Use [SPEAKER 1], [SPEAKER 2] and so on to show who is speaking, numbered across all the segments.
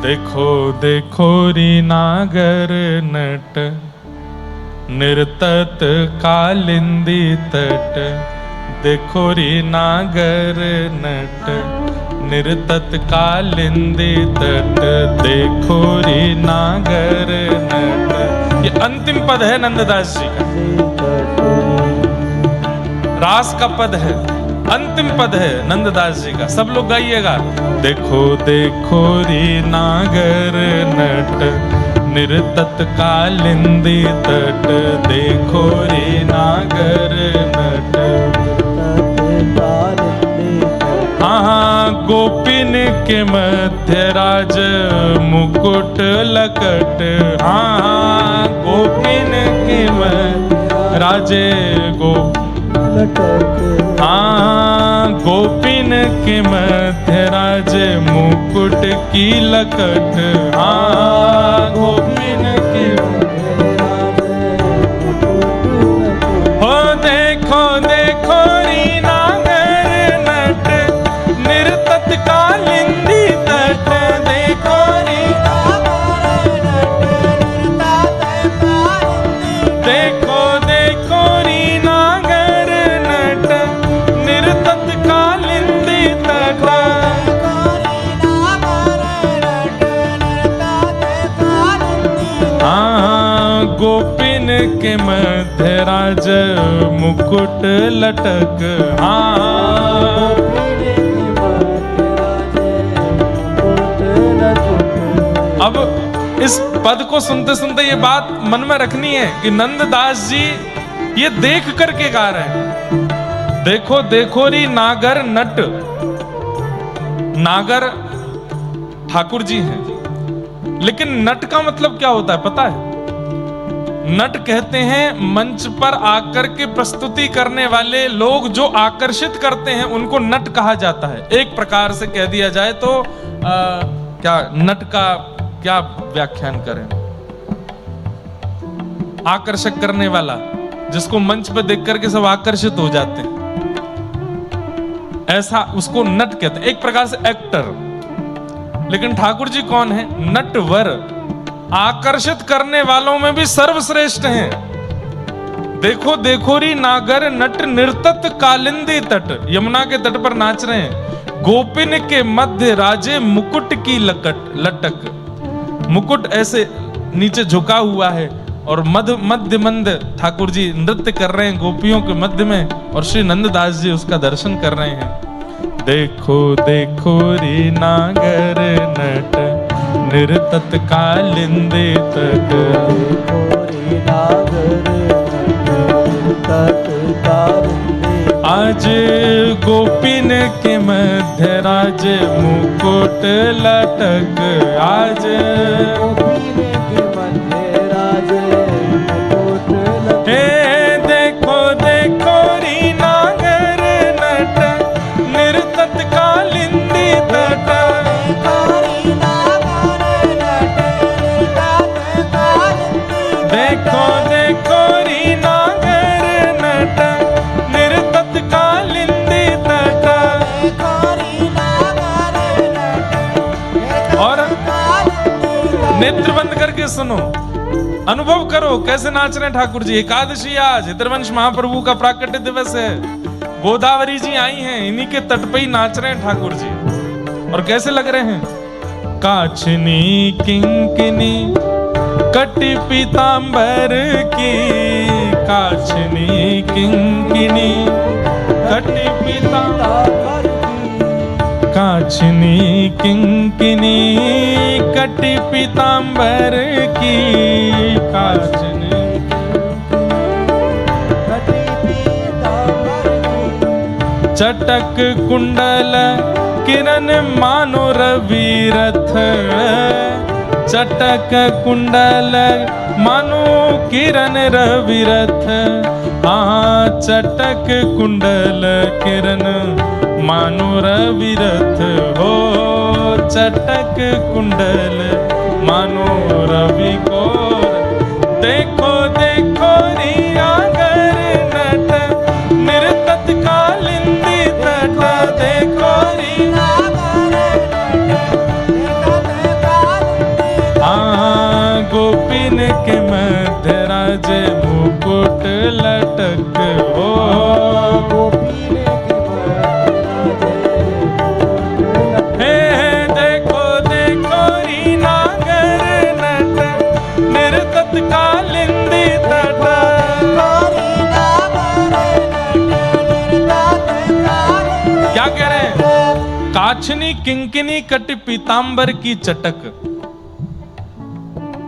[SPEAKER 1] देखो देखो री नागर नट निर्तत कालिंदी तट। देखो री नागर नट निर्तत कालिंदी तट। देखो री नागर नट। ये अंतिम पद है नंददास जी का, रास का पद है, अंतिम पद है नंददास जी का। सब लोग गाइएगा। देखो देखो री नागर नट निर्तत कालिंदी तट। देखो री नागर नट। हाँ गोपिन के मध्य राज मुकुट लकट। हाँ गोपिन के मध्य राजे हाँ गोपिन के मध्य राज मुकुट की लकट। हाँ गोपिन के हो देखो देखो री नागर नट निर्तत कालिंदी तट। देखो री देखो देखो री नागर नट निर्तत कालिंदी तट। हाँ गोपिन के मध्य राज मुकुट लटक। हाँ अब इस पद को सुनते सुनते ये बात मन में रखनी है कि नंददास जी ये देख करके गा रहे हैं। देखो देखो री नागर नट। नागर ठाकुर जी हैं, लेकिन नट का मतलब क्या होता है पता है? नट कहते हैं मंच पर आकर के प्रस्तुति करने वाले लोग जो आकर्षित करते हैं उनको नट कहा जाता है। एक प्रकार से कह दिया जाए तो क्या नट का क्या व्याख्यान करें? आकर्षक करने वाला, जिसको मंच पर देख करके सब आकर्षित हो जाते हैं, ऐसा उसको नट कहते हैं। एक प्रकार से एक्टर। लेकिन ठाकुर जी कौन है? नटवर, आकर्षित करने वालों में भी सर्वश्रेष्ठ हैं। देखो देखो री नागर नट निर्तत कालिंदी तट। यमुना के तट पर नाच रहे हैं। गोपिन के मध्य राजे मुकुट की लटक। मुकुट ऐसे नीचे झुका हुआ है और मध्य मंद ठाकुर जी नृत्य कर रहे हैं गोपियों के मध्य में, और श्री नंददास जी उसका दर्शन कर रहे हैं। देखो देखो री नागर नट निर्तत कालिंदी तट। आज गोपिन के मध्य राज मुकुट लटक। आज हे देखो देखो री नागर नट निर्तत कालिंदी तट। देखो देखो री नागर नट निर्तत कालिंदी तट। और नेत्र बंद करके सुनो, अनुभव करो कैसे नाच रहे हैं ठाकुर जी। एकादशी आज हितरवंश महाप्रभु का प्राकट्य दिवस है। गोदावरी जी आई हैं, इन्हीं के तट पे ही नाच रहे हैं ठाकुर जी। और कैसे लग रहे हैं? काछनी किंकिनी कटी पीतांबर की। काछनी किंकिनी कटी पीतांबर। काछनी किंकिनी कटी पीतांबर की। काछनी चटक कुंडल किरण मानो रविरथ। चटक कुंडल मानो किरण रविरथ। हाँ चटक कुंडल किरण मानो रविरथ। हो चटक कुंडल मानो रवि को। देखो देखो री नागर नट निर्तत कालिंदी तट। देखो री नागर नट के मध्य राजे मुकुट लटक हो। हे देखो देखो री नागर नट निर्तत कालिंदी तट। क्या कह रहे हैं? काछनी किंकिनी कट पीतांबर की चटक।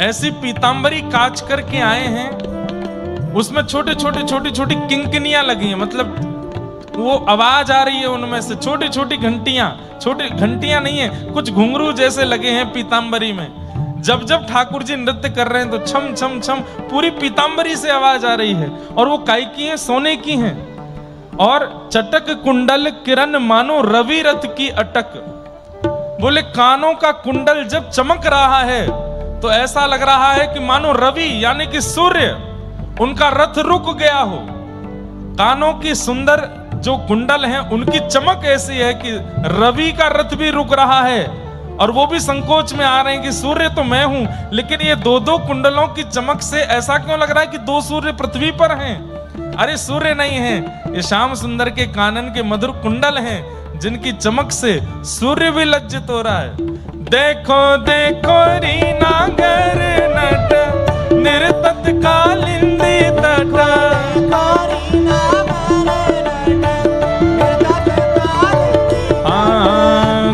[SPEAKER 1] ऐसी पीतांबरी काच करके आए हैं, उसमें छोटे छोटे छोटी छोटी किंकिनियां लगी हैं, मतलब वो आवाज आ रही है उनमें से, छोटी छोटी घंटियां, छोटी घंटियां नहीं है, कुछ घुंघरू जैसे लगे हैं पीतांबरी में। जब जब ठाकुर जी नृत्य कर रहे हैं तो छम छम छम पूरी पीतांबरी से आवाज आ रही है। और वो काय की है? सोने की हैं। और चटक कुंडल किरण मानो रवि रथ की अटक। बोले कानों का कुंडल जब चमक रहा है तो ऐसा लग रहा है कि मानो रवि यानी कि सूर्य उनका रथ रुक गया हो। कानों की सुंदर जो कुंडल हैं उनकी चमक ऐसी है कि रवि का रथ भी रुक रहा है। और वो भी संकोच में आ रहे हैं कि सूर्य तो मैं हूं, लेकिन ये दो दो कुंडलों की चमक से ऐसा क्यों लग रहा है कि दो सूर्य पृथ्वी पर हैं? अरे सूर्य नहीं है, ये श्याम सुंदर के कानन के मधुर कुंडल हैं, जिनकी चमक से सूर्य भी लज्जित हो रहा है। देखो देखो री नागर नट निर्तत कालिंदी तट।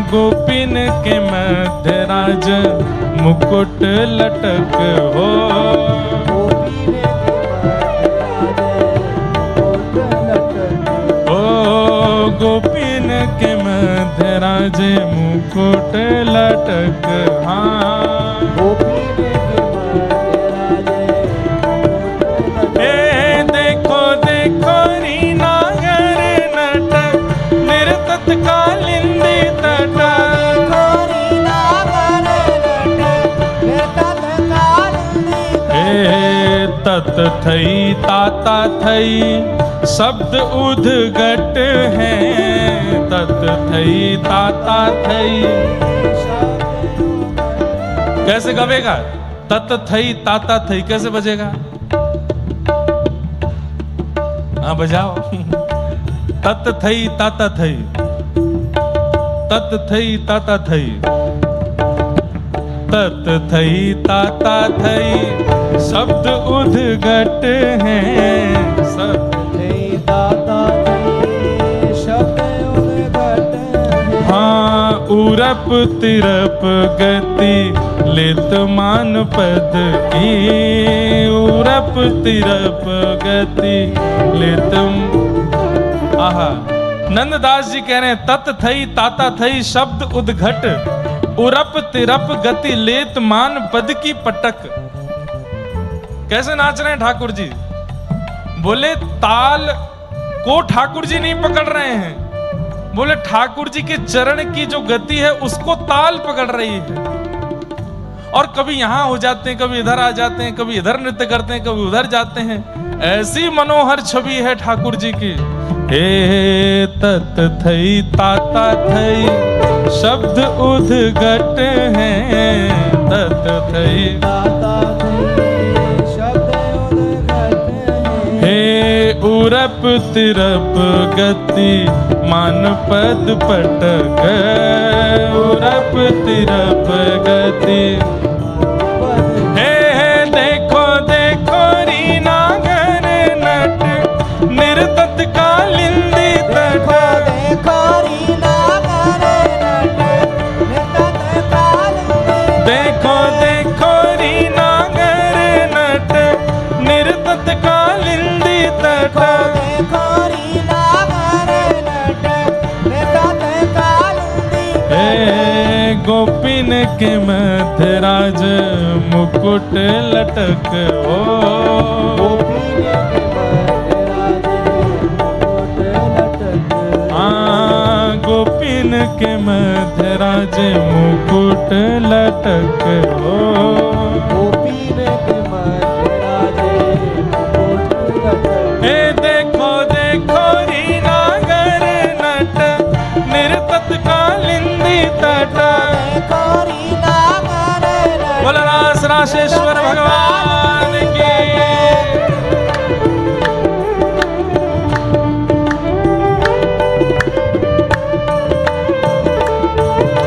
[SPEAKER 1] गोपिन के मध्य राज मुकुट लटक हो। गोपिन के मध्य राजे मुकुट लटक। हाँ देखो देखो री नागर नट निर्तत कालिंदी तट। तत थई ताता थई शब्द उद्घट हैं। तत थई ताता थई कैसे गवेगा? तत थई ताता थई कैसे बजेगा? हाँ बजाओ। तत थई ताता थई, तत थई ताता थई, तत थई ताता थई शब्द उद्घट हैं। सब हाँ उरप तिरप गति लेत मान पद की। उरप तिरप गति लेत। आहा नंददास जी कह रहे हैं तत थई ताता थई शब्द उद्घट उरप तिरप गति लेत मान पद की पटक। कैसे नाच रहे हैं ठाकुर जी? बोले ताल को ठाकुर जी नहीं पकड़ रहे हैं, बोले ठाकुर जी के चरण की जो गति है उसको ताल पकड़ रही है। और कभी यहां हो जाते हैं, कभी इधर आ जाते हैं, कभी इधर नृत्य करते हैं, कभी उधर जाते हैं। ऐसी मनोहर छवि है ठाकुर जी की। हे तत थई ताता थई शब्द उद्घट हैं। तत थई ताता उरप तिरप गति मान पद पटक। उरप तिरप गति हे देखो देखो री नागर नट निर्तत कालिंदी तट। देखो देखो री नागर नट निर्तत कालिंदी तट। गोपिन के मध्य राज मुकुट लटक हो। गोपिन के मध्य राज मुकुट लटक हो। हे देखो देखो री नागर नट निर्तत कालिंदी तट। बोला रास राशेश्वर भगवान की।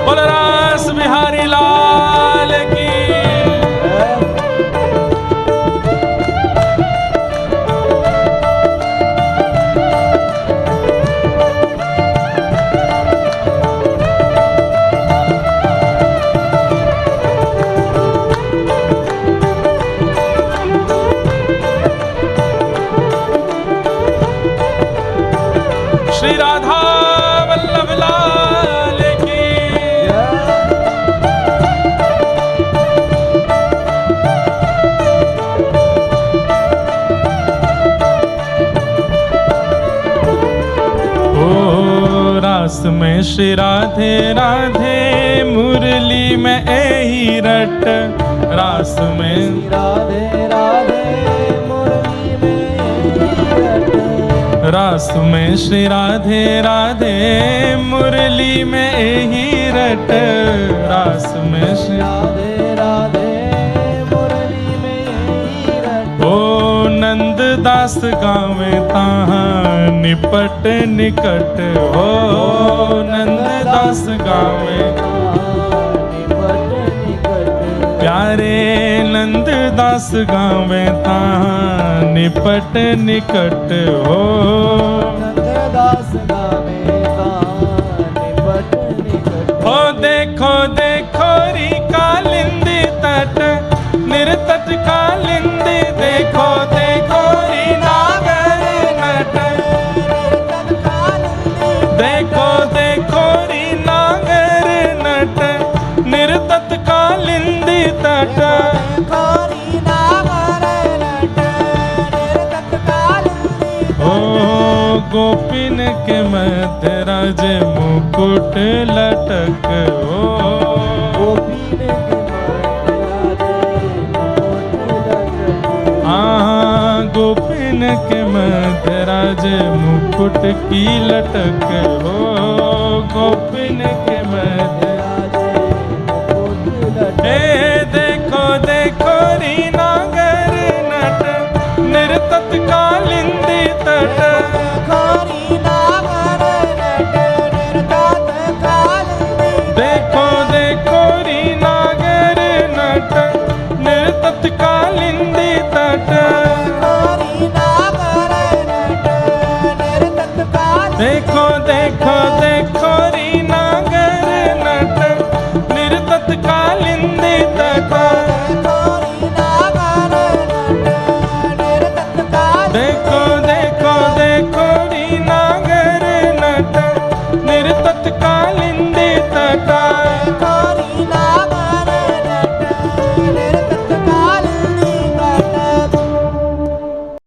[SPEAKER 1] बोल रास बिहारी लाल की। श्री राधा वल्लभ लाल की। ओ रास में श्री राधे राधे मुरली में यही रट। रास में
[SPEAKER 2] राधे राधे मुरली में
[SPEAKER 1] रास में श्री राधे राधे मुरली में यही रट। रास में श्री
[SPEAKER 2] राधे राधे मुरली में
[SPEAKER 1] ओ नंद दास गावे ताहाँ निपट निकट। हो नंद दास गावे प्यारे नंद दास गावे ताहाँ निपट निकट। हो
[SPEAKER 2] दास गावे निपट निकट।
[SPEAKER 1] हो देखो देखो री कालिंदी तट निर्तट कालिंदी। देखो देखो री नागर नट। देखो देखो री नागर नट निर्तट कालिंदी तट। ओ गोपिन के मध्य राजे मुकुट लटक। ओ गोपिन के मध्य राजे मुकुट की लटक। हो गोपिन के मध्य देखो देखो री नागर नट निर्तत का